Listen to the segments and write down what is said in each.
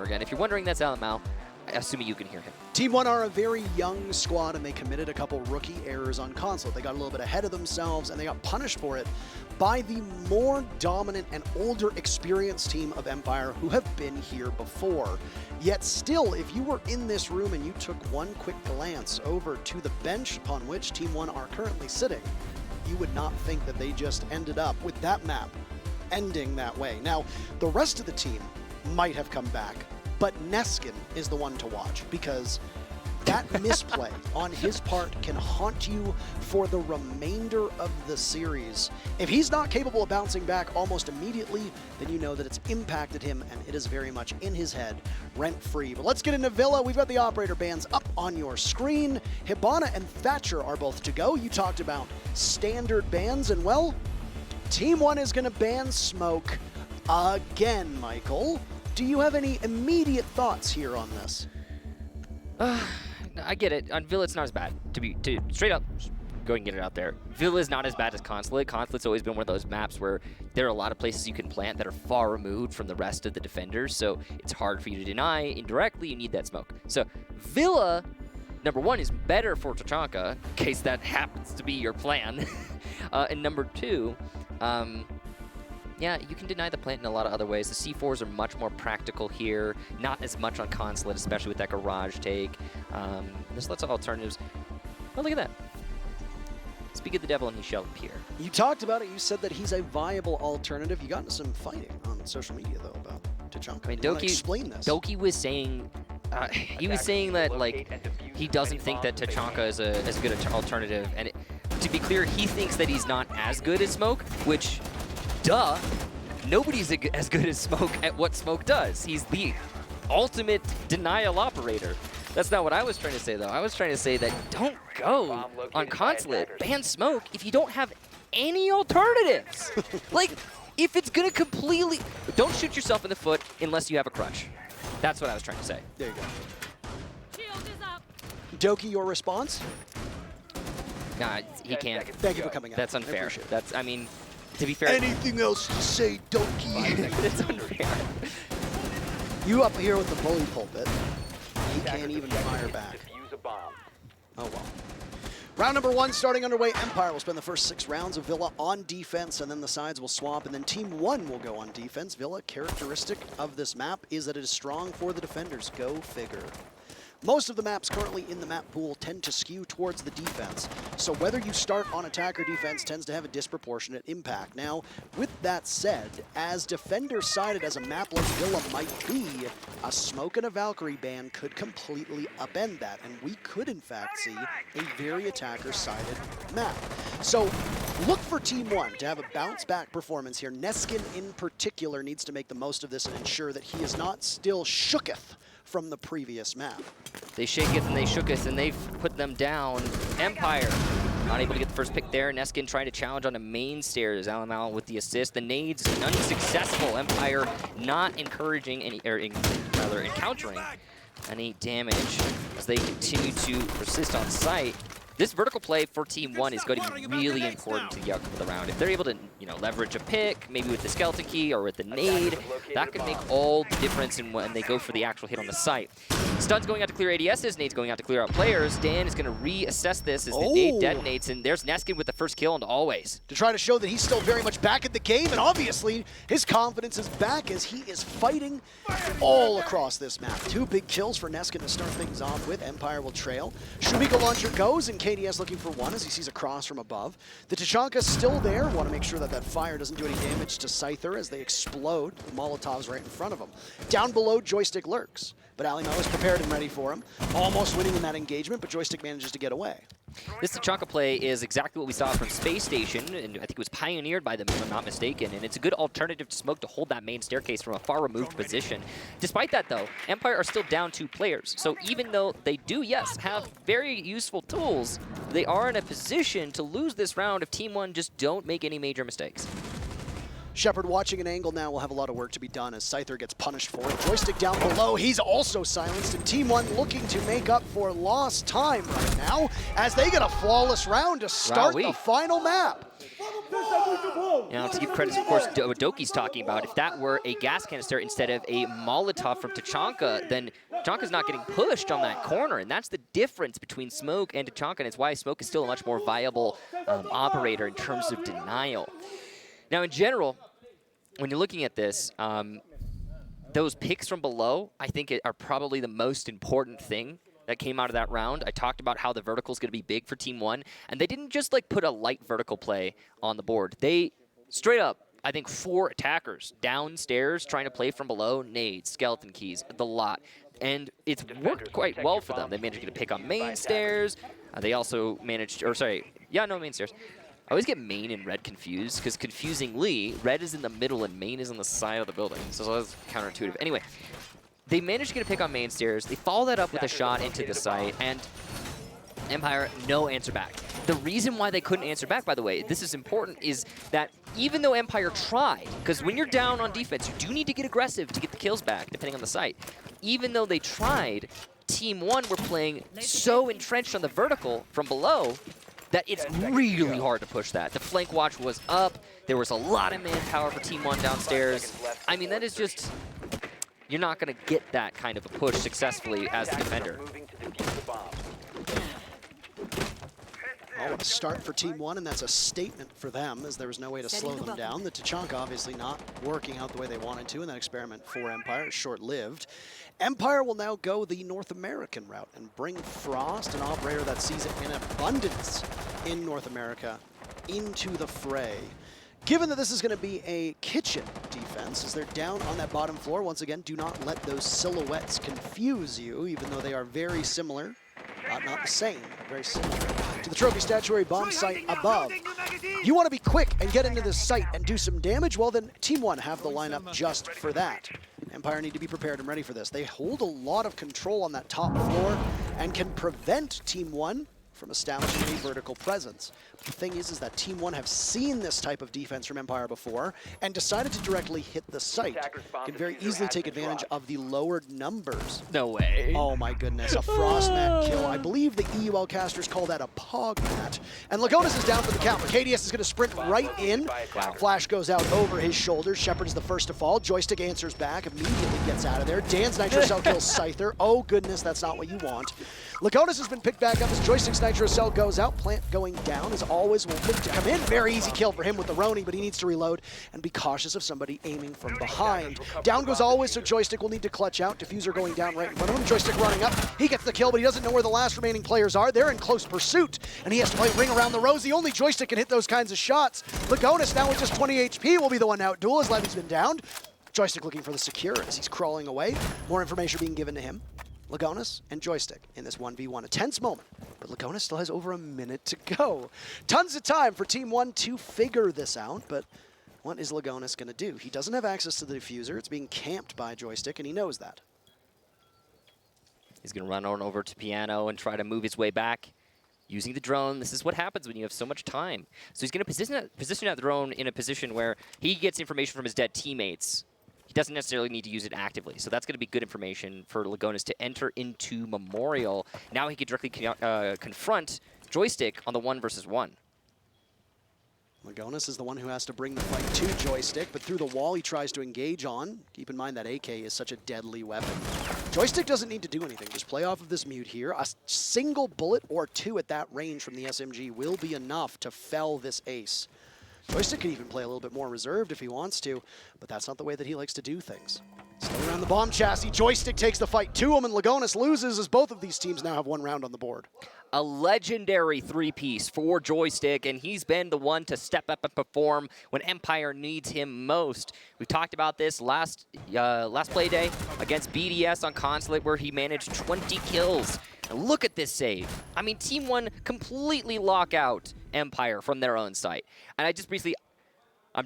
Again, if you're wondering, that's Alamao. Assuming you can hear him. Team One are a very young squad, and they committed a couple rookie errors on console. They got a little bit ahead of themselves, and they got punished for it by the more dominant and older experienced team of Empire who have been here before. Yet still, if you were in this room and you took one quick glance over to the bench upon which Team One are currently sitting, you would not think that they just ended up with that map ending that way. Now, the rest of the team might have come back, but Neskin is the one to watch, because that misplay on his part can haunt you for the remainder of the series. If he's not capable of bouncing back almost immediately, then you know that it's impacted him, and it is very much in his head, rent-free. But let's get into Villa. We've got the operator bans up on your screen. Hibana and Thatcher are both to go. You talked about standard bans, and well, Team One is going to ban Smoke again, Michael. Do you have any immediate thoughts here on this? I get it. On Villa, it's not as bad. To straight up, go and get it out there. Villa is not as bad as Consulate. Consulate's always been one of those maps where there are a lot of places you can plant that are far removed from the rest of the defenders, so it's hard for you to deny. Indirectly, you need that smoke. So Villa, number one, is better for Tachanka, in case that happens to be your plan. And number two, yeah, you can deny the plant in a lot of other ways. The C4s are much more practical here, not as much on Consulate, especially with that garage take. There's lots of alternatives. Oh, look at that. Speak of the devil and he shall appear. You talked about it. You said that he's a viable alternative. You got into some fighting on social media, though, about Tachanka. I mean, Doki, explain this. Doki was saying, that, like, he doesn't think that Tachanka is as good an alternative. And to be clear, he thinks that he's not as good as Smoke, which... duh, nobody's as good as Smoke at what Smoke does. He's the ultimate denial operator. That's not what I was trying to say, though. I was trying to say that don't go on Consulate, ban Smoke, if you don't have any alternatives. Like, if it's going to completely... Don't shoot yourself in the foot unless you have a crutch. That's what I was trying to say. There you go. Doki, your response? Nah, he can't. Thank you for coming out. That's unfair. That's, I mean... To be fair, anything else to say, Doki? It's unfair. You up here with the bully pulpit. He can't even fire back. Oh well. Round number one starting underway. Empire will spend the first 6 rounds of Villa on defense, and then the sides will swap, and then Team One will go on defense. Villa, characteristic of this map is that it is strong for the defenders. Go figure. Most of the maps currently in the map pool tend to skew towards the defense, so whether you start on attack or defense tends to have a disproportionate impact. Now, with that said, as defender-sided as a map like Villa might be, a Smoke and a Valkyrie ban could completely upend that, and we could in fact see a very attacker-sided map. So, look for Team One to have a bounce-back performance here. Neskin in particular needs to make the most of this and ensure that he is not still shooketh from the previous map. They shaketh and they shooketh, and they've put them down. Empire not able to get the first pick there. Neskin trying to challenge on the main stairs. Alamao with the assist. The nades unsuccessful. Empire not encouraging any, or rather encountering any damage as they continue to persist on site. This vertical play for Team One is going to be really important to the outcome of the round. If they're able to, leverage a pick, maybe with the skeleton key or with the nade, that could make all the difference in when they go for the actual hit on the site. Stun's going out to clear ADSs, nade's going out to clear out players. Dan is going to reassess this as the nade detonates, and there's Neskin with the first kill on Always. To try to show that he's still very much back in the game, and obviously his confidence is back as he is fighting all across this map. 2 big kills for Neskin to start things off with. Empire will trail. Shumiko launcher goes, and KDS looking for one as he sees a cross from above. The Tachanka's still there. Want to make sure that that fire doesn't do any damage to Scyther as they explode. The Molotov's right in front of him. Down below, JoyStiCK lurks, but Alamao is prepared and ready for him. Almost winning in that engagement, but JoyStiCK manages to get away. This Tachanka play is exactly what we saw from Space Station, and I think it was pioneered by them, if I'm not mistaken, and it's a good alternative to Smoke to hold that main staircase from a far removed position. Despite that, though, Empire are still down 2 players, so even though they do, yes, have very useful tools, they are in a position to lose this round if Team One just don't make any major mistakes. ShepparD watching an angle now will have a lot of work to be done as Scyther gets punished for it. JoyStiCK down below, he's also silenced, and Team One looking to make up for lost time right now as they get a flawless round to start the final map. Now, to give credit, of course, to what Doki's talking about, if that were a gas canister instead of a Molotov from Tachanka, then Tachanka's not getting pushed on that corner, and that's the difference between Smoke and Tachanka, and it's why Smoke is still a much more viable operator in terms of denial. Now, in general, when you're looking at this, those picks from below, I think, are probably the most important thing that came out of that round. I talked about how the vertical is going to be big for Team 1, and they didn't just like put a light vertical play on the board. They straight up, I think, 4 attackers downstairs trying to play from below, nades, skeleton keys, the lot. And it's worked quite well for them. They managed to get a pick on main stairs. They also managed, main stairs. I always get main and red confused because confusingly, red is in the middle and main is on the side of the building. So that's counterintuitive. Anyway, they managed to get a pick on main stairs. They follow that up with a shot into the site, and Empire, no answer back. The reason why they couldn't answer back, by the way, this is important, is that even though Empire tried, because when you're down on defense, you do need to get aggressive to get the kills back, depending on the site. Even though they tried, Team 1 were playing so entrenched on the vertical from below that it's really hard to push that. The flank watch was up. There was a lot of manpower for Team 1 downstairs. I mean, that is just... You're not going to get that kind of a push successfully as the defender. Oh, what a start for Team 1, and that's a statement for them, as there was no way to slow them down. The Tachanka obviously not working out the way they wanted to, and that experiment for Empire is short-lived. Empire will now go the North American route and bring Frost, an operator that sees it in abundance in North America, into the fray. Given that this is going to be a kitchen defense, as they're down on that bottom floor, once again, do not let those silhouettes confuse you, even though they are very similar. Not the same, very similar to the trophy statuary bomb site above. You want to be quick and get into this site and do some damage? Well, then Team 1 have the lineup just for that. Empire need to be prepared and ready for this. They hold a lot of control on that top floor and can prevent Team 1 from establishing a vertical presence. But the thing is that Team 1 have seen this type of defense from Empire before and decided to directly hit the site. Can very easily take advantage of the lowered numbers. No way. Oh my goodness, a frost mat kill. I believe the EUL casters call that a pog mat. And Lagonis is down for the count, but KDS is going to sprint right in. Wow. Flash goes out over his shoulders. ShepparD is the first to fall. JoyStiCK answers back, immediately gets out of there. Dan's Nitro Cell kills Scyther. Oh goodness, that's not what you want. Lagonis has been picked back up as JoyStiCK's Nitro Cell goes out. Plant going down, as always, will look to come in. Very easy kill for him with the Roni, but he needs to reload and be cautious of somebody aiming from behind. Down goes Always, so JoyStiCK will need to clutch out. Diffuser going down right in front of him. JoyStiCK running up. He gets the kill, but he doesn't know where the last remaining players are. They're in close pursuit, and he has to play ring around the rosy. Only JoyStiCK can hit those kinds of shots. Lagonis, now with just 20 HP, will be the one out duel as Levy's been downed. JoyStiCK looking for the secure as he's crawling away. More information being given to him. Lagonis and JoyStiCK in this 1v1. A tense moment, but Lagonis still has over a minute to go. Tons of time for Team 1 to figure this out, but what is Lagonis going to do? He doesn't have access to the diffuser. It's being camped by JoyStiCK, and he knows that. He's going to run on over to Piano and try to move his way back using the drone. This is what happens when you have so much time. So he's going to position that drone in a position where he gets information from his dead teammates. He doesn't necessarily need to use it actively. So that's going to be good information for Lagonis to enter into Memorial. Now he can directly confront JoyStiCK on the 1v1. Lagonis is the one who has to bring the fight to JoyStiCK, but through the wall he tries to engage on. Keep in mind that AK is such a deadly weapon. JoyStiCK doesn't need to do anything. Just play off of this mute here. A single bullet or two at that range from the SMG will be enough to fell this ace. JoyStiCK could even play a little bit more reserved if he wants to, but that's not the way that he likes to do things. Still around the bomb chassis, JoyStiCK takes the fight to him, and Lagonis loses as both of these teams now have 1 round on the board. A legendary 3-piece for JoyStiCK, and he's been the one to step up and perform when Empire needs him most. We talked about this last Playday against BDS on Consulate, where he managed 20 kills. And look at this save. I mean, Team 1 completely lock out Empire from their own site. And I just briefly...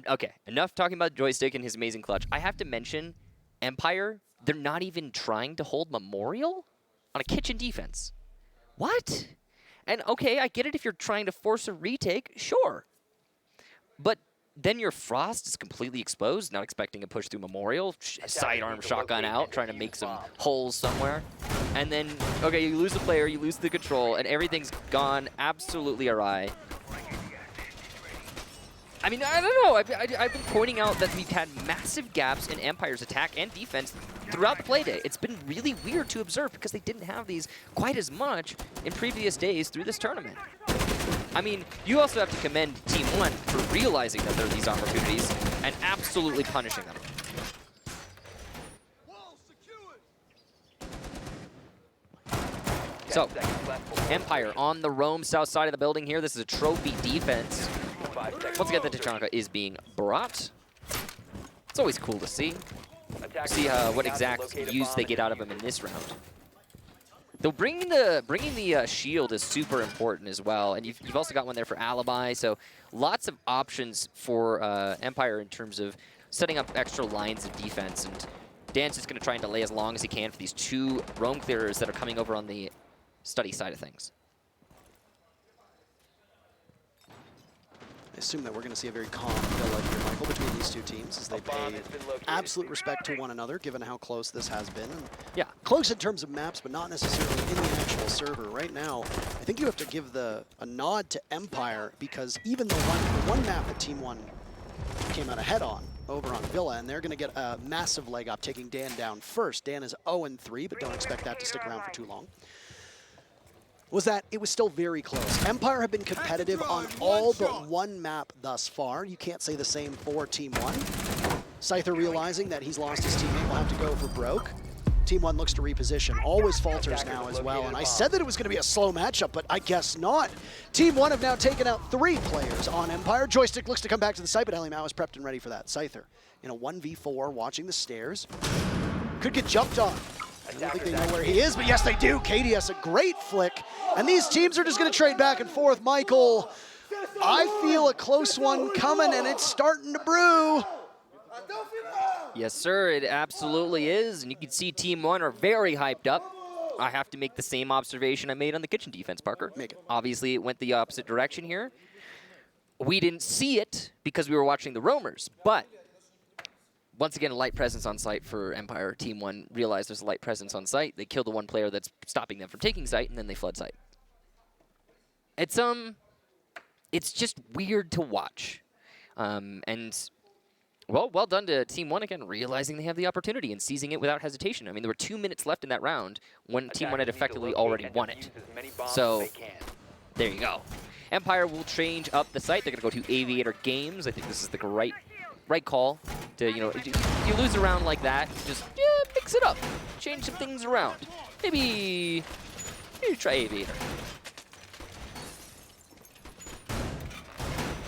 okay, enough talking about JoyStiCK and his amazing clutch. I have to mention, Empire, they're not even trying to hold Memorial on a kitchen defense. What? And okay, I get it if you're trying to force a retake, sure. But then your Frost is completely exposed, not expecting a push through Memorial. Sidearm shotgun out, trying to make some holes somewhere. And then, okay, you lose the player, you lose the control, and everything's gone absolutely awry. I mean, I don't know. I've been pointing out that we've had massive gaps in Empire's attack and defense throughout the Playday. It's been really weird to observe because they didn't have these quite as much in previous days through this tournament. I mean, you also have to commend Team One for realizing that there are these opportunities and absolutely punishing them. So, Empire on the roam south side of the building here. This is a trophy defense. Once again, the Tachanka is being brought. It's always cool to see. See what exact use they get out of him in this round. Though bringing the shield is super important as well, and you've also got one there for Alibi. So lots of options for Empire in terms of setting up extra lines of defense. And Dan's just going to try and delay as long as he can for these two roam clearers that are coming over on the study side of things. I assume that we're going to see a very calm Villa here, Michael, between these two teams as they pay absolute respect to one another, given how close this has been. And yeah, close in terms of maps, but not necessarily in the actual server. Right now, I think you have to give a nod to Empire, because even the one map that Team One came out ahead on over on Villa, and they're going to get a massive leg up, taking Dan down first. Dan is 0-3, but don't expect that to stick around for too long. Was that it was still very close. Empire have been competitive on all but one map thus far. You can't say the same for Team One. Scyther realizing that he's lost his teammate will have to go for broke. Team One looks to reposition. Always falters now as well. And I said that it was going to be a slow matchup, but I guess not. Team One have now taken out 3 players on Empire. JoyStiCK looks to come back to the site, but Mao is prepped and ready for that. Scyther in a 1v4, watching the stairs. Could get jumped on. I don't think they know where he is, but yes, they do. KDS, a great flick. And these teams are just going to trade back and forth. Michael, I feel a close one coming, and it's starting to brew. Yes, sir, it absolutely is. And you can see Team One are very hyped up. I have to make the same observation I made on the kitchen defense, Parker. Make it. Obviously, it went the opposite direction here. We didn't see it because we were watching the roamers, but once again, a light presence on site for Empire. Team One realized there's a light presence on site. They kill the one player that's stopping them from taking site, and then they flood site. It's just weird to watch. And well done to Team One again, realizing they have the opportunity and seizing it without hesitation. I mean, there were 2 minutes left in that round when Team One had effectively already won it. So there you go. Empire will change up the site. They're going to go to Aviator Games. I think this is the right call to, you lose a round like that, just mix it up, change some things around. Maybe try Aviator.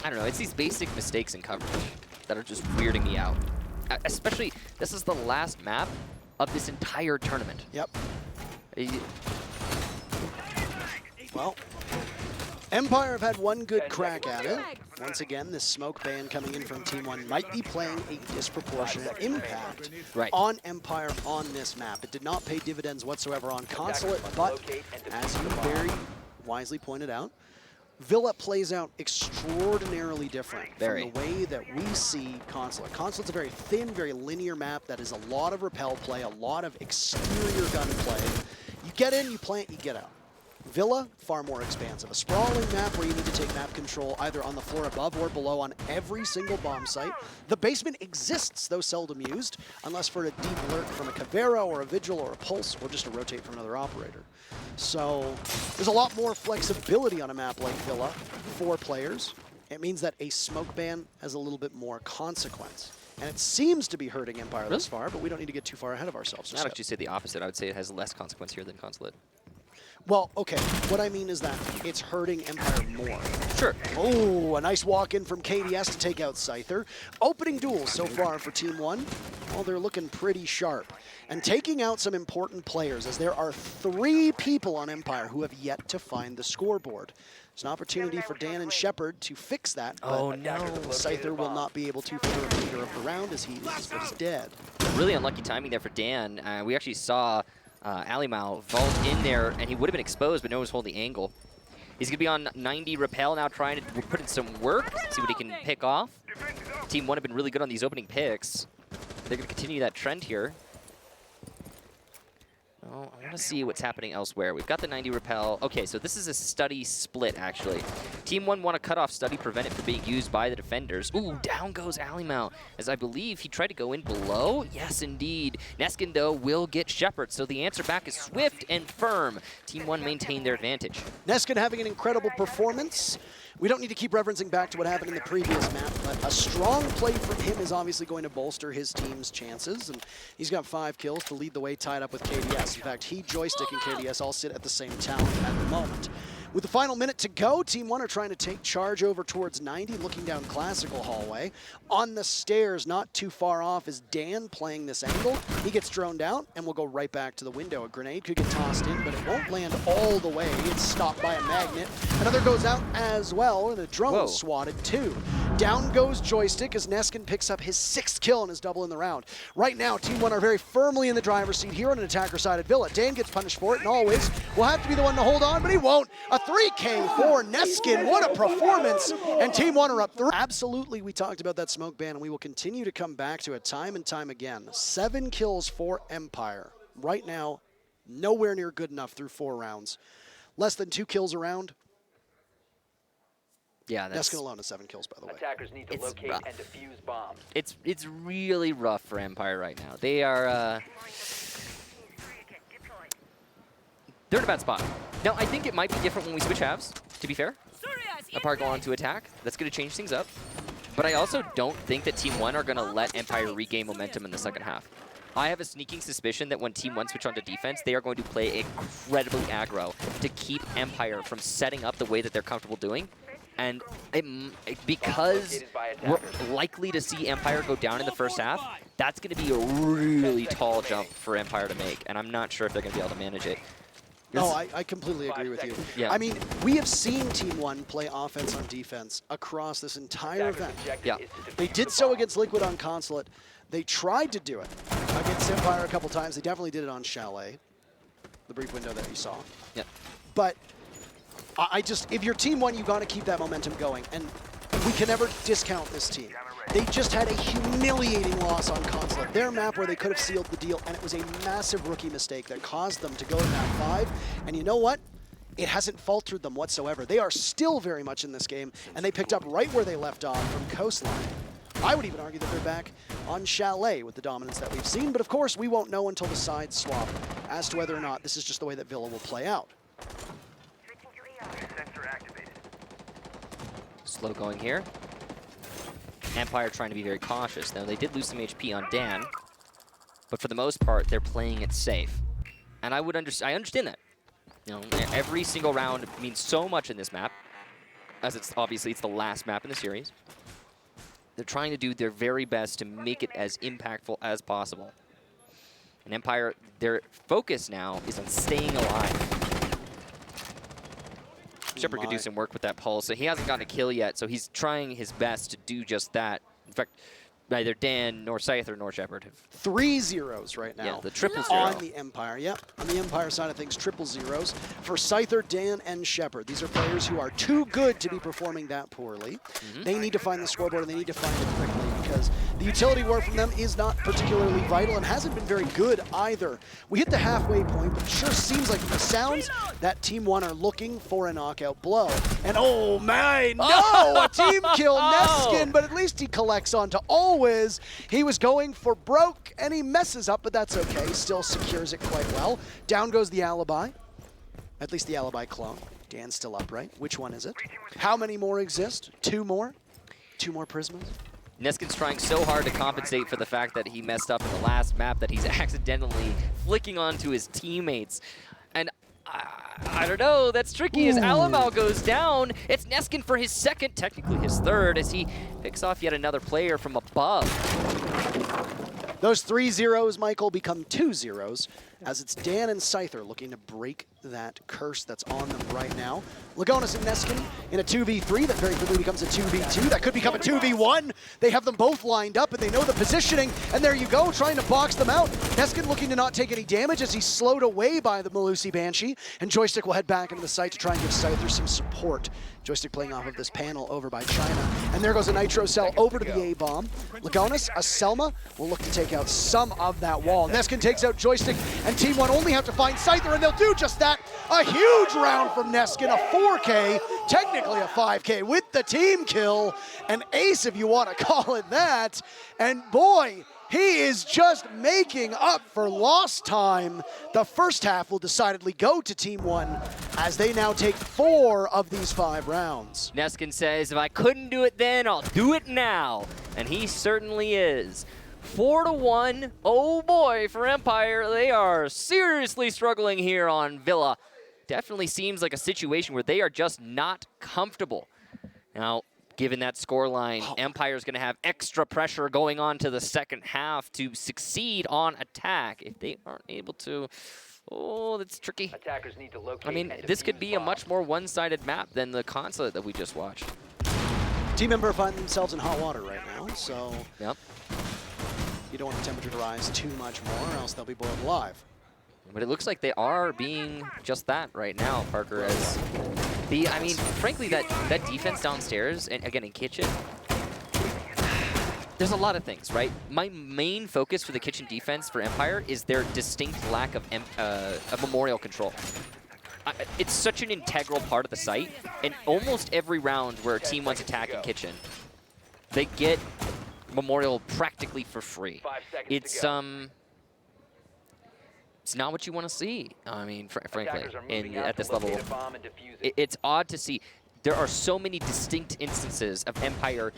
I don't know, it's these basic mistakes in coverage that are just weirding me out. Especially, this is the last map of this entire tournament. Yep. Well, Empire have had one good crack at it. Once again, this smoke ban coming in from Team One might be playing a disproportionate impact on Empire on this map. It did not pay dividends whatsoever on Consulate, but as you very wisely pointed out, Villa plays out extraordinarily different from the way that we see Consulate. Consulate's a very thin, very linear map that is a lot of repel play, a lot of exterior gun play. You get in, you plant, you get out. Villa, far more expansive. A sprawling map where you need to take map control either on the floor above or below on every single bomb site. The basement exists, though seldom used, unless for a deep lurk from a Caveira or a Vigil or a Pulse, or just a rotate from another operator. So there's a lot more flexibility on a map like Villa for players. It means that a smoke ban has a little bit more consequence. And it seems to be hurting Empire thus far, but we don't need to get too far ahead of ourselves. I'd actually say the opposite. I would say it has less consequence here than Consulate. Well, okay, what I mean is that it's hurting Empire more. Sure. Oh, a nice walk-in from KDS to take out Scyther. Opening duels so far for Team One. Well, they're looking pretty sharp. And taking out some important players, as there are 3 people on Empire who have yet to find the scoreboard. There's an opportunity for Dan and ShepparD to fix that, but Scyther will not be able to for the remainder of the round as he is dead. Really unlucky timing there for Dan. We actually saw Mao vault in there, and he would have been exposed, but no one was holding the angle. He's going to be on 90 repel now, trying to put in some work, see what he can pick off. Team One have been really good on these opening picks. They're going to continue that trend here. Well, I want to see what's happening elsewhere. We've got the 90 repel. Okay, so this is a study split, actually. Team 1 want to cut off study, prevent it from being used by the defenders. Ooh, down goes Alimau, as I believe he tried to go in below. Yes, indeed. Neskin, though, will get ShepparD, so the answer back is swift and firm. Team 1 maintain their advantage. Neskin having an incredible performance. We don't need to keep referencing back to what happened in the previous map, but a strong play from him is obviously going to bolster his team's chances, and he's got 5 kills to lead the way, tied up with KDS. In fact, he, JoyStiCK, and KDS all sit at the same talent at the moment. With the final minute to go, Team 1 are trying to take charge over towards 90, looking down Classical Hallway. On the stairs, not too far off, is Dan playing this angle. He gets droned out, and we'll go right back to the window. A grenade could get tossed in, but it won't land all the way. It's stopped by a magnet. Another goes out as well, and a drone swatted too. Down goes JoyStiCK as Neskin picks up his 6th kill and his double in the round. Right now, Team 1 are very firmly in the driver's seat here on an attacker-sided Villa. Dan gets punished for it, and Always will have to be the one to hold on, but he won't. A 3K for Neskin. What a performance. And Team 1 are up 3. Absolutely, we talked about that smoke ban, and we will continue to come back to it time and time again. 7 kills for Empire. Right now, nowhere near good enough through 4 rounds. Less than 2 kills a round. Yeah, that's... Neskin.oNe has 7 kills, by the way. Attackers need to locate and defuse bombs. It's really rough for Empire right now. They are... they're in a bad spot. Now, I think it might be different when we switch halves, to be fair. Empire go on to attack. That's going to change things up. But I also don't think that Team 1 are going to let Empire regain momentum in the second half. I have a sneaking suspicion that when Team 1 switch onto defense, they are going to play incredibly aggro to keep Empire from setting up the way that they're comfortable doing. And because we're likely to see Empire go down in the first half, that's going to be a really tall jump for Empire to make. And I'm not sure if they're going to be able to manage it. No, I completely agree with you. Yeah. I mean, we have seen Team 1 play offense on defense across this entire event. Yeah. They did so against Liquid on Consulate. They tried to do it against Empire a couple times. They definitely did it on Chalet, the brief window that you saw. Yeah. But I just, if you're Team 1, you got to keep that momentum going. And we can never discount this team. They just had a humiliating loss on Consulate. Their map where they could have sealed the deal, and it was a massive rookie mistake that caused them to go to map 5. And you know what? It hasn't faltered them whatsoever. They are still very much in this game, and they picked up right where they left off from Coastline. I would even argue that they're back on Chalet with the dominance that we've seen, but of course we won't know until the sides swap as to whether or not this is just the way that Villa will play out. Slow going here. Empire trying to be very cautious. Now, they did lose some HP on Dan, but for the most part, they're playing it safe. And I understand that. You know, every single round means so much in this map, as it's obviously the last map in the series. They're trying to do their very best to make it as impactful as possible. And Empire, their focus now is on staying alive. ShepparD could do some work with that pulse. So he hasn't gotten a kill yet, so he's trying his best to do just that. In fact, neither Dan nor Scyther nor ShepparD have 3 zeros right now. Yeah, the triple zero. On the Empire, yep. On the Empire side of things, triple zeros. For Scyther, Dan, and ShepparD, these are players who are too good to be performing that poorly. They need to find the scoreboard, and they need to find it quickly, because the utility war from them is not particularly vital and hasn't been very good either. We hit the halfway point, but it sure seems like from the sounds that Team 1 are looking for a knockout blow. And oh my, no! A team kill, Neskin, but at least he collects onto Always. He was going for broke, and he messes up, but that's okay. He still secures it quite well. Down goes the alibi. At least the alibi clone. Dan's still upright. Which one is it? How many more exist? 2 more? 2 more Prismas? Neskin's trying so hard to compensate for the fact that he messed up in the last map that he's accidentally flicking onto his teammates. And I don't know, that's tricky. As Alimau goes down, it's Neskin for his 2nd, technically his 3rd, as he picks off yet another player from above. Those 3 zeros, Michael, become 2 zeros, as it's Dan and Scyther looking to break that curse that's on them right now. Lagonis and Neskin in a 2v3 that very quickly becomes a 2v2. That could become a 2v1. They have them both lined up, and they know the positioning. And there you go, trying to box them out. Neskin looking to not take any damage as he's slowed away by the Melusi Banshee. And JoyStiCK will head back into the site to try and give Scyther some support. JoyStiCK playing off of this panel over by China. And there goes a Nitro Cell over to the A-bomb. Lagonis, a Selma, will look to take out some of that wall. Neskin takes out JoyStiCK and Team One only have to find Scyther, and they'll do just that. A huge round from Neskin, a 4K, technically a 5K with the team kill, an ace if you want to call it that. And boy, he is just making up for lost time. The first half will decidedly go to Team One as they now take 4 of these 5 rounds. Neskin says, if I couldn't do it then, I'll do it now. And he certainly is. 4-1, oh boy, for Empire. They are seriously struggling here on Villa. Definitely seems like a situation where they are just not comfortable. Now, given that scoreline, Empire's going to have extra pressure going on to the second half to succeed on attack. If they aren't able to, oh, that's tricky. Attackers need to locate I mean, and this could defuse be a bombs. much more one-sided map than the consulate that we just watched. Team Emperor find themselves in hot water right now, so Yep. you don't want the temperature to rise too much more, or else they'll be boiled alive. But it looks like they are being just that right now, Parker. As I mean, frankly, that defense downstairs, and again in kitchen, there's a lot of things, right? My main focus for the kitchen defense for Empire is their distinct lack of memorial control. It's such an integral part of the site, and almost every round where Team One's attacking kitchen, they get memorial practically for free. 5 seconds It's to go. It's not what you want to see. I mean, frankly, Attackers are moving out at to this locate level, a bomb and defuse it. it's odd to see. There are so many distinct instances of Empire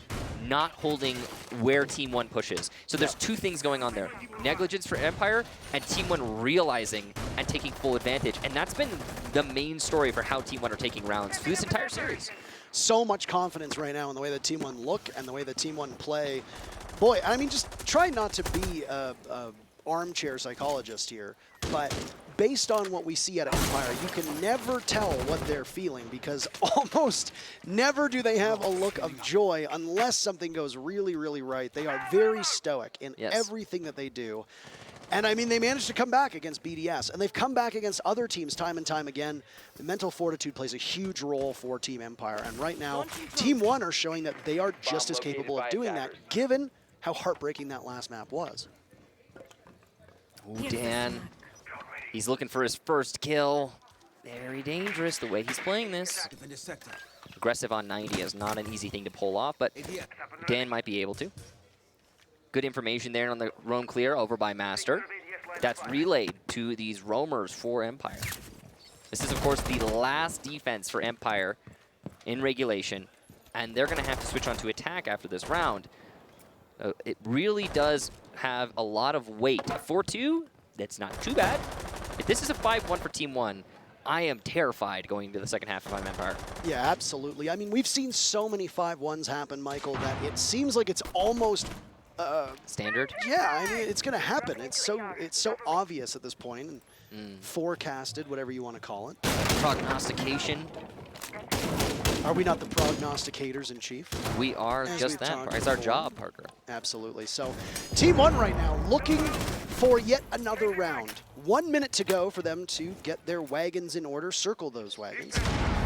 not holding where Team One pushes. So there's 2 things going on there. Negligence for Empire and Team One realizing and taking full advantage. And that's been the main story for how Team One are taking rounds through this entire series. So much confidence right now in the way that Team One look and the way that Team One play. Boy, I mean, just try not to be a armchair psychologist here, but based on what we see at Empire, you can never tell what they're feeling, because almost never do they have a look of joy unless something goes really, really right. They are very stoic in everything that they do. And I mean, they managed to come back against BDS, and they've come back against other teams time and time again. The mental fortitude plays a huge role for Team Empire, and right now, Team One are showing that they are just as capable of doing that, given how heartbreaking that last map was. Ooh, Dan. He's looking for his first kill. Very dangerous the way he's playing this. Aggressive on 90 is not an easy thing to pull off, but Dan might be able to. Good information there on the roam clear over by Master. That's relayed to these roamers for Empire. This is, of course, the last defense for Empire in regulation, and they're going to have to switch on to attack after this round. It really does have a lot of weight. A 4-2, that's not too bad. If this is a 5-1 for Team One, I am terrified going into the second half if I'm Empire. Yeah, absolutely. I mean, we've seen so many 5-1s happen, Michael, that it seems like it's almost standard. Yeah, I mean, it's going to happen. It's so obvious at this point, and forecasted, whatever you want to call it. Prognostication. Are we not the prognosticators in chief? We are just that. It's our job, Parker. Absolutely. So, Team One right now looking for yet another round. 1 minute to go for them to get their wagons in order, circle those wagons,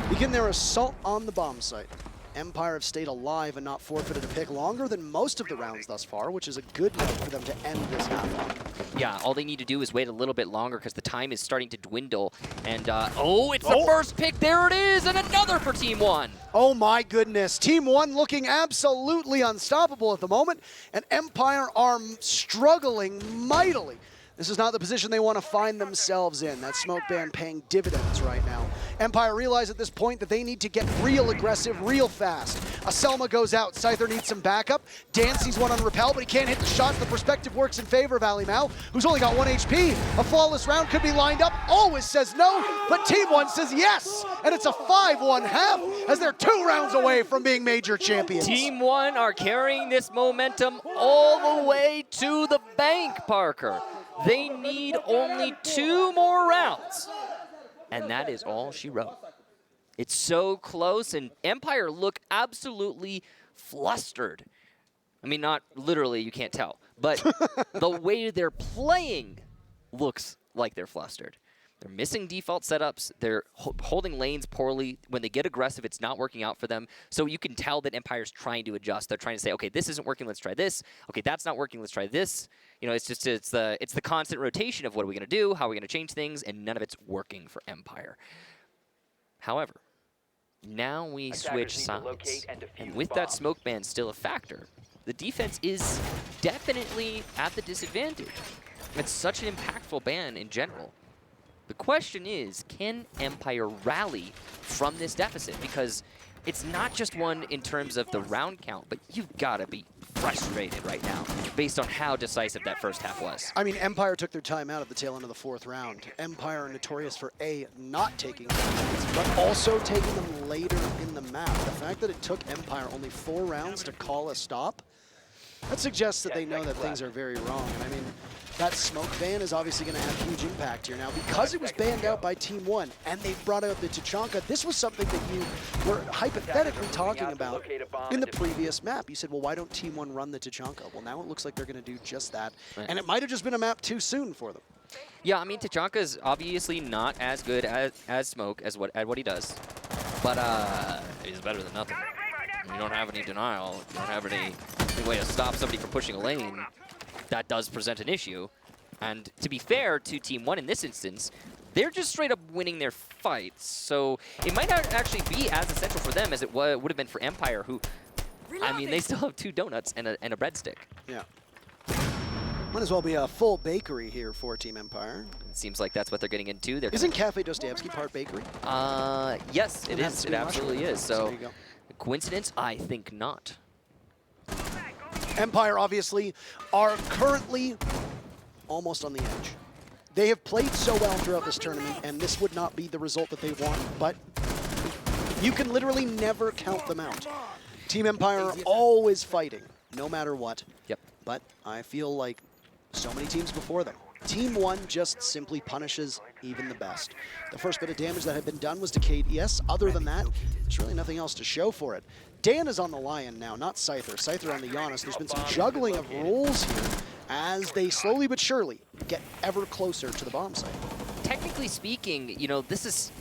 begin their assault on the bomb site. Empire have stayed alive and not forfeited a pick longer than most of the rounds thus far, which is a good note for them to end this half on. Yeah, all they need to do is wait a little bit longer because the time is starting to dwindle. And, oh, it's the first pick. There it is, and another for Team One. Oh my goodness. Team One looking absolutely unstoppable at the moment, and Empire are struggling mightily. This is not the position they want to find themselves in. That smoke ban paying dividends right now. Empire realize at this point that they need to get real aggressive, real fast. A Selma goes out. Scyther needs some backup. Dan sees one on Repel, but he can't hit the shots. The perspective works in favor of Ali Mao, who's only got 1 HP. A flawless round could be lined up. Always says no, but Team One says yes. And it's a 5-1 half as they're 2 rounds away from being major champions. Team One are carrying this momentum all the way to the bank, Parker. They need only 2 more rounds. And that is all she wrote. It's so close, and Empire look absolutely flustered. I mean, not literally, you can't tell, but the way they're playing looks like they're flustered. They're missing default setups. They're holding lanes poorly. When they get aggressive, it's not working out for them. So you can tell that Empire's trying to adjust. They're trying to say, okay, this isn't working. Let's try this. Okay, that's not working. Let's try this. You know, it's the constant rotation of what are we going to do? How are we going to change things? And none of it's working for Empire. However, now we switch sides. And with that smoke ban still a factor, the defense is definitely at the disadvantage. It's such an impactful ban in general. The question is, can Empire rally from this deficit? Because it's not just one in terms of the round count, but you've got to be frustrated right now based on how decisive that first half was. I mean, Empire took their time out at the tail end of the 4th round. Empire are notorious for not taking rounds, but also taking them later in the map. The fact that it took Empire only 4 rounds to call a stop, that suggests that they know that things are very wrong. And I mean, that smoke ban is obviously going to have huge impact here. Now, because it was banned out by Team 1 and they brought out the Tachanka, this was something that you were hypothetically talking about in the previous map. You said, well, why don't Team 1 run the Tachanka? Well, now it looks like they're going to do just that. Right. And it might have just been a map too soon for them. Yeah, I mean, Tachanka is obviously not as good as Smoke at what he does, but he's better than nothing. You don't have any denial. You don't have any way to stop somebody from pushing a lane. That does present an issue. And to be fair to Team 1 in this instance, they're just straight up winning their fights. So it might not actually be as essential for them as it would have been for Empire, who, I mean, they still have 2 donuts and a breadstick. Yeah. Might as well be a full bakery here for Team Empire. It seems like that's what they're getting into. Isn't Cafe JoyStiCK part bakery? Yes, it is. It absolutely is. So there you go. Coincidence? I think not. Empire, obviously, are currently almost on the edge. They have played so well throughout this tournament, and this would not be the result that they want, but you can literally never count them out. Team Empire are always fighting, no matter what. Yep. But I feel like so many teams before them. Team 1 just simply punishes even the best. The first bit of damage that had been done was to KDS. Other than that, there's really nothing else to show for it. Dan is on the Lion now, not Scyther. Scyther on the Giannis. There's been some juggling of roles here as they slowly but surely get ever closer to the bomb site. Technically speaking, you know, this is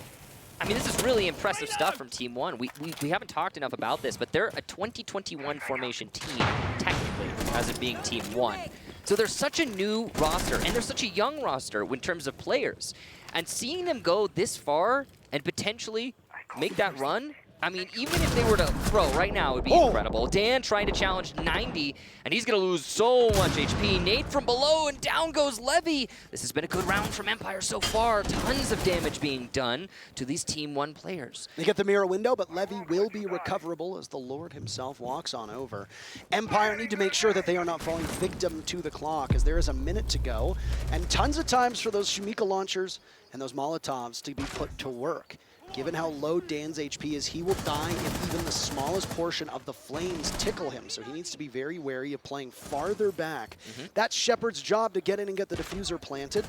really impressive stuff from Team 1. We haven't talked enough about this, but they're a 2021 formation team, technically, as of being Team 1. So they're such a new roster, and they're such a young roster in terms of players. And seeing them go this far and potentially make that run, I mean, even if they were to throw right now, it would be incredible. Dan trying to challenge 90, and he's going to lose so much HP. Nate from below, and down goes Levy. This has been a good round from Empire so far. Tons of damage being done to these Team 1 players. They get the mirror window, but Levy will be recoverable as the Lord himself walks on over. Empire need to make sure that they are not falling victim to the clock, as there is a minute to go, and tons of times for those Shumika launchers and those Molotovs to be put to work. Given how low Dan's HP is, he will die if even the smallest portion of the flames tickle him, so he needs to be very wary of playing farther back. That's ShepparD's job to get in and get the diffuser planted,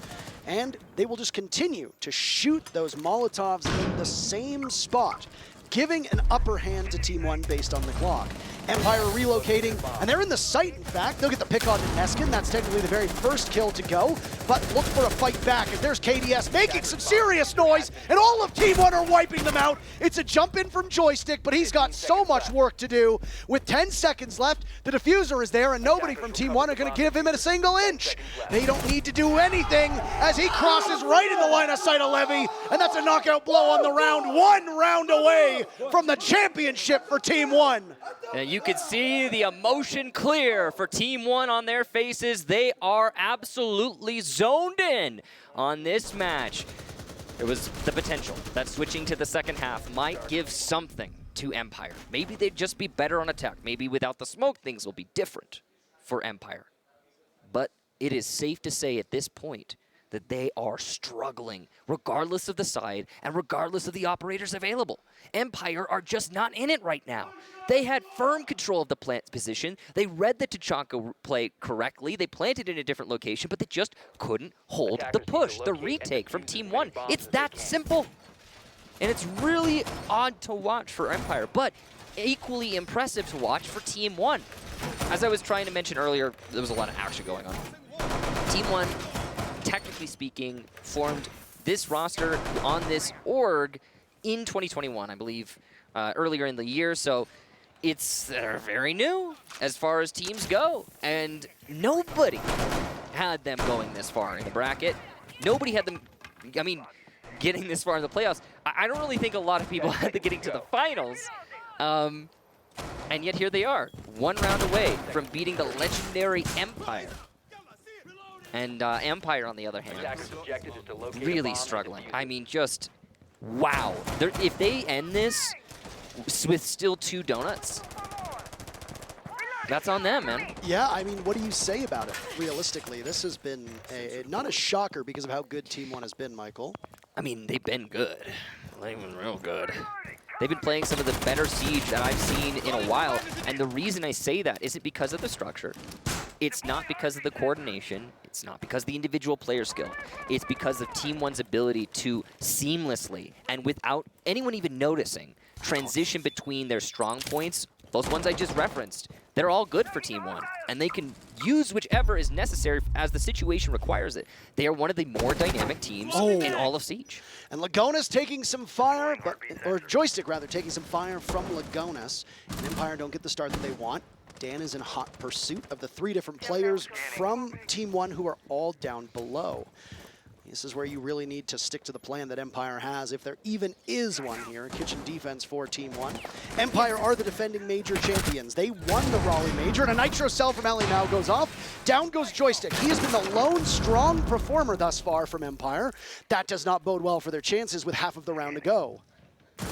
and they will just continue to shoot those Molotovs in the same spot, giving an upper hand to Team 1 based on the clock. Empire relocating, and they're in the site, in fact. They'll get the pick on to Neskin. That's technically the very first kill to go, but look for a fight back as there's KDS making some serious noise, and all of Team 1 are wiping them out. It's a jump in from JoyStiCK, but he's got so much work to do. With 10 seconds left, the diffuser is there, and nobody from Team 1 are going to give him a single inch. They don't need to do anything as he crosses right in the line of sight of Levy, and that's a knockout blow on the round. 1 round away from the championship for Team 1. And you can see the emotion clear for Team 1 on their faces. They are absolutely zoned in on this match. There was the potential that switching to the second half might give something to Empire. Maybe they'd just be better on attack. Maybe without the smoke, things will be different for Empire. But it is safe to say at this point that they are struggling, regardless of the side and regardless of the operators available. Empire are just not in it right now. They had firm control of the plant position. They read the Tachanka play correctly. They planted in a different location, but they just couldn't hold the push, the retake from Team 1. It's that simple. And it's really odd to watch for Empire, but equally impressive to watch for Team 1. As I was trying to mention earlier, there was a lot of action going on. Team 1, technically speaking, formed this roster on this org in 2021, I believe, earlier in the year. So they're very new as far as teams go. And nobody had them going this far in the bracket. Nobody had them, I mean, getting this far in the playoffs. I don't really think a lot of people had them getting to the finals. And yet here they are, 1 round away from beating the legendary Empire. And Empire, on the other hand, really struggling. I mean, just, wow. If they end this with still 2 donuts, that's on them, man. Yeah, I mean, what do you say about it, realistically? This has been not a shocker because of how good Team 1 has been, Michael. I mean, they've been good. They've been real good. They've been playing some of the better Siege that I've seen in a while, and the reason I say that isn't because of the structure. It's not because of the coordination. It's not because of the individual player skill. It's because of Team 1's ability to seamlessly, and without anyone even noticing, transition between their strong points, those ones I just referenced. They're all good for Team 1, and they can use whichever is necessary as the situation requires it. They are one of the more dynamic teams in all of Siege. And Lagonis taking some fire, or JoyStiCK rather, taking some fire from Lagonis. And Empire don't get the start that they want. Dan is in hot pursuit of the 3 different players from Team 1 who are all down below. This is where you really need to stick to the plan that Empire has, if there even is one here. Kitchen defense for Team 1. Empire are the defending major champions. They won the Raleigh Major, and a Nitro cell from Ellie now goes off. Down goes JoyStiCK. He has been the lone strong performer thus far from Empire. That does not bode well for their chances with half of the round to go.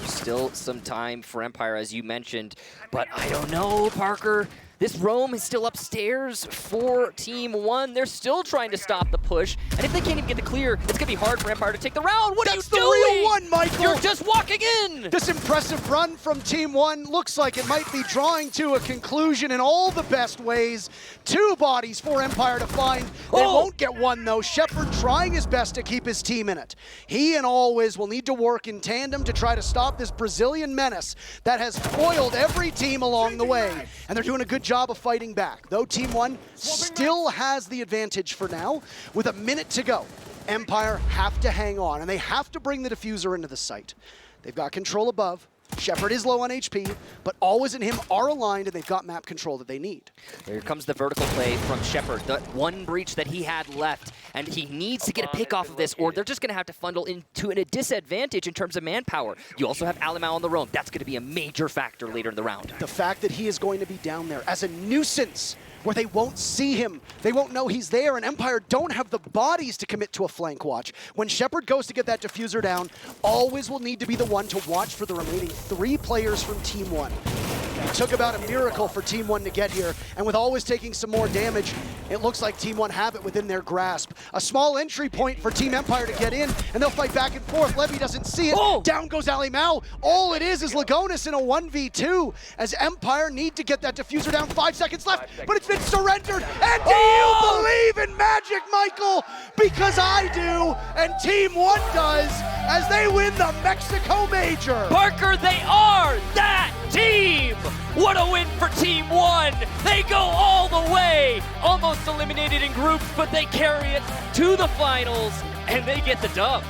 Still some time for Empire, as you mentioned, but I don't know, Parker. This roam is still upstairs for Team 1. They're still trying to stop the push, and if they can't even get the clear, it's going to be hard for Empire to take the round. What are you doing? That's the real one, Michael! You're just walking in! This impressive run from Team 1 looks like it might be drawing to a conclusion in all the best ways. 2 bodies for Empire to find. They won't get one, though. ShepparD trying his best to keep his team in it. He and Always will need to work in tandem to try to stop this Brazilian menace that has foiled every team along the way. And they're doing a good job of fighting back, though Team 1 still has the advantage for now. With a minute to go, Empire have to hang on, and they have to bring the diffuser into the site. They've got control above. ShepparD is low on HP, but Always and him are aligned, and they've got map control that they need. Here comes the vertical play from ShepparD, the 1 breach that he had left, and he needs to get a pick off of this, or they're just going to have to funnel into a disadvantage in terms of manpower. You also have Alamau on the roam. That's going to be a major factor later in the round. The fact that he is going to be down there as a nuisance, where they won't see him, they won't know he's there, and Empire don't have the bodies to commit to a flank watch. When ShepparD goes to get that diffuser down, Always will need to be the one to watch for the remaining 3 players from Team 1. It took about a miracle for Team 1 to get here, and with Always taking some more damage, it looks like Team 1 have it within their grasp. A small entry point for Team Empire to get in, and they'll fight back and forth. Levy doesn't see it. Down goes Alimau. All it is Lagonis in a 1v2, as Empire need to get that diffuser down. 5 seconds left, but it's been surrendered. And do you believe in magic, Michael? Because I do, and Team 1 does, as they win the Mexico Major. Parker, they are that team! What a win for Team 1! They go all the way! Almost eliminated in groups, but they carry it to the finals, and they get the dub.